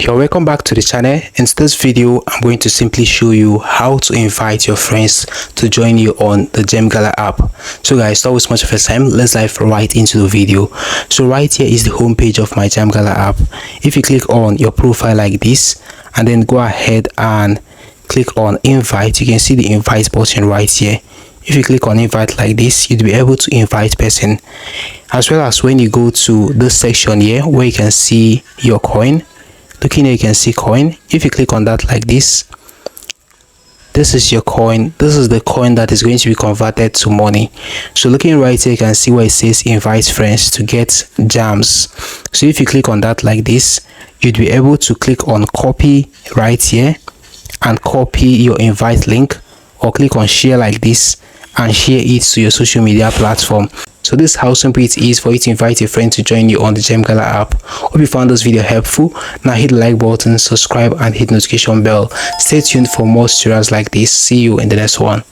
You're welcome back to the channel. In this video, I'm going to simply show you how to invite your friends to join you on the Gemgala app. So guys, not waste much of your time, let's dive right into the video. So right here is the home page of my Gemgala app. If you click on your profile like this and then go ahead and click on invite, you can see the invite button right here. If you click on invite like this, you'll be able to invite person, as well as when you go to this section here where you can see your coin. Looking here, you can see coin. If you click on that like this is your coin. This is the coin that is going to be converted to money. So looking right here, you can see where it says invite friends to get jams. So if you click on that like this, you'd be able to click on copy right here and copy your invite link, or click on share like this and share it to your social media platform. So this is how simple it is for you to invite a friend to join you on the Gemgala app. Hope you found this video helpful. Now hit the like button, subscribe and hit notification bell. Stay tuned for more tutorials like this. See you in the next one.